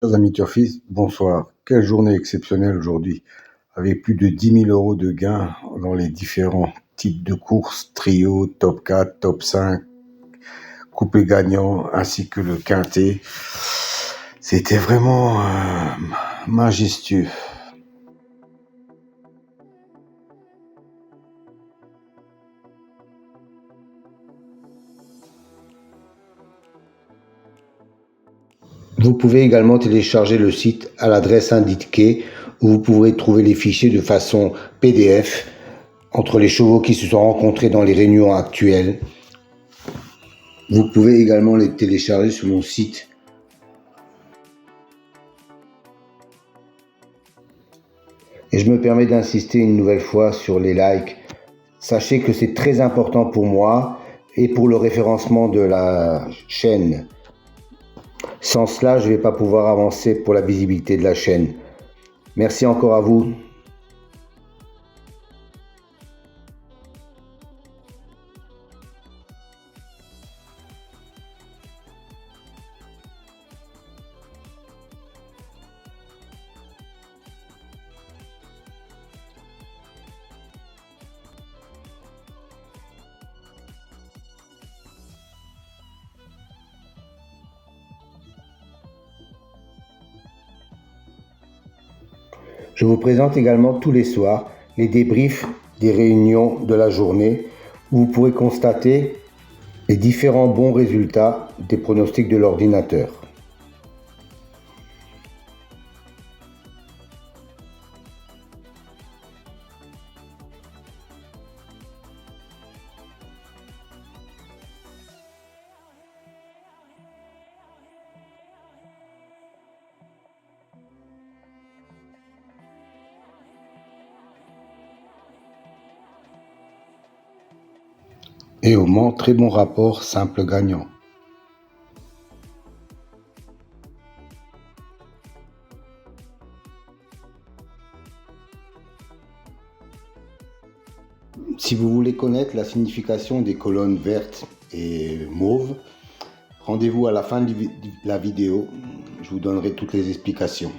Chers amis turfistes, bonsoir. Quelle journée exceptionnelle aujourd'hui, avec plus de 10 000 euros de gains dans les différents types de courses, trio, top 4, top 5, coupé gagnant, ainsi que le quintet. C'était vraiment majestueux. Vous pouvez également télécharger le site à l'adresse indiquée où vous pourrez trouver les fichiers de façon PDF entre les chevaux qui se sont rencontrés dans les réunions actuelles. Vous pouvez également les télécharger sur mon site. Et je me permets d'insister une nouvelle fois sur les likes. Sachez que c'est très important pour moi et pour le référencement de la chaîne. Sans cela, je ne vais pas pouvoir avancer pour la visibilité de la chaîne. Merci encore à vous. Je vous présente également tous les soirs les débriefs des réunions de la journée où vous pourrez constater les différents bons résultats des pronostics de l'ordinateur. Et au Mans, très bon rapport simple gagnant. Si vous voulez connaître la signification des colonnes vertes et mauves, rendez-vous à la fin de la vidéo, je vous donnerai toutes les explications.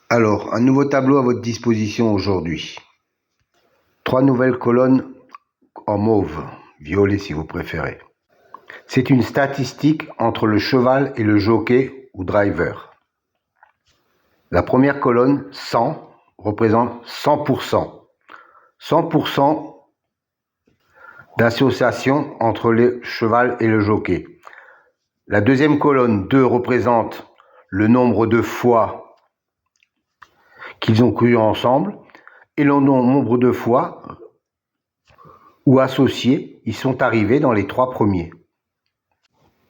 Alors, un nouveau tableau à votre disposition aujourd'hui. 3 nouvelles colonnes en mauve, violet si vous préférez. C'est une statistique entre le cheval et le jockey ou driver. La première colonne, 100, représente 100%. 100% d'association entre le cheval et le jockey. La deuxième colonne, 2, représente le nombre de fois qu'ils ont couru ensemble et le nombre de fois où associés ils sont arrivés dans les 3 premiers.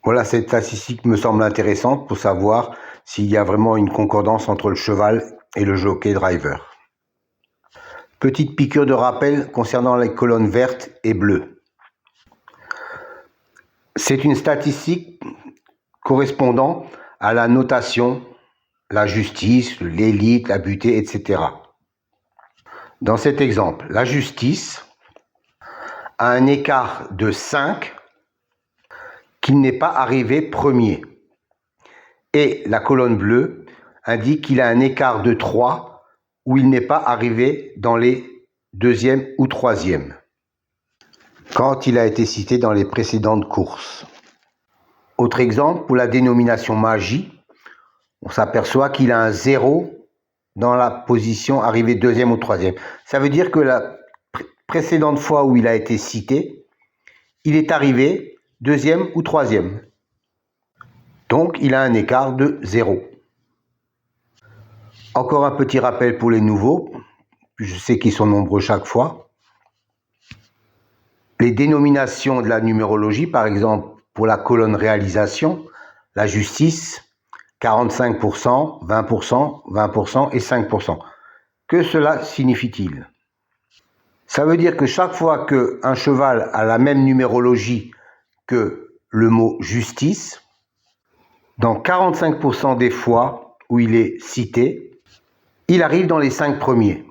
Voilà, cette statistique me semble intéressante pour savoir s'il y a vraiment une concordance entre le cheval et le jockey driver. Petite piqûre de rappel concernant les colonnes vertes et bleues. C'est une statistique correspondant à la notation, la justice, l'élite, la butée, etc. Dans cet exemple, la justice a un écart de 5 qu'il n'est pas arrivé premier. Et la colonne bleue indique qu'il a un écart de 3 où il n'est pas arrivé dans les deuxième ou troisième quand il a été cité dans les précédentes courses. Autre exemple, pour la dénomination Magie, on s'aperçoit qu'il a un 0 dans la position arrivée deuxième ou troisième. Ça veut dire que la précédente fois où il a été cité, il est arrivé deuxième ou troisième. Donc, il a un écart de 0. Encore un petit rappel pour les nouveaux, je sais qu'ils sont nombreux chaque fois. Les dénominations de la numérologie, par exemple, pour la colonne réalisation, la justice, 45%, 20%, 20% et 5%. Que cela signifie-t-il? Ça veut dire que chaque fois qu'un cheval a la même numérologie que le mot justice, dans 45% des fois où il est cité, il arrive dans les 5 premiers.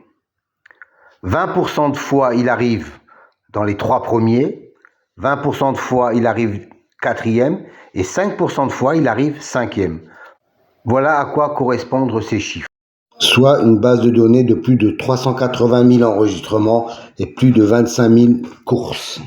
20% de fois, il arrive dans les 3 premiers. 20% de fois, il arrive 4e. Et 5% de fois, il arrive 5e. Voilà à quoi correspondent ces chiffres. Soit une base de données de plus de 380 000 enregistrements et plus de 25 000 courses.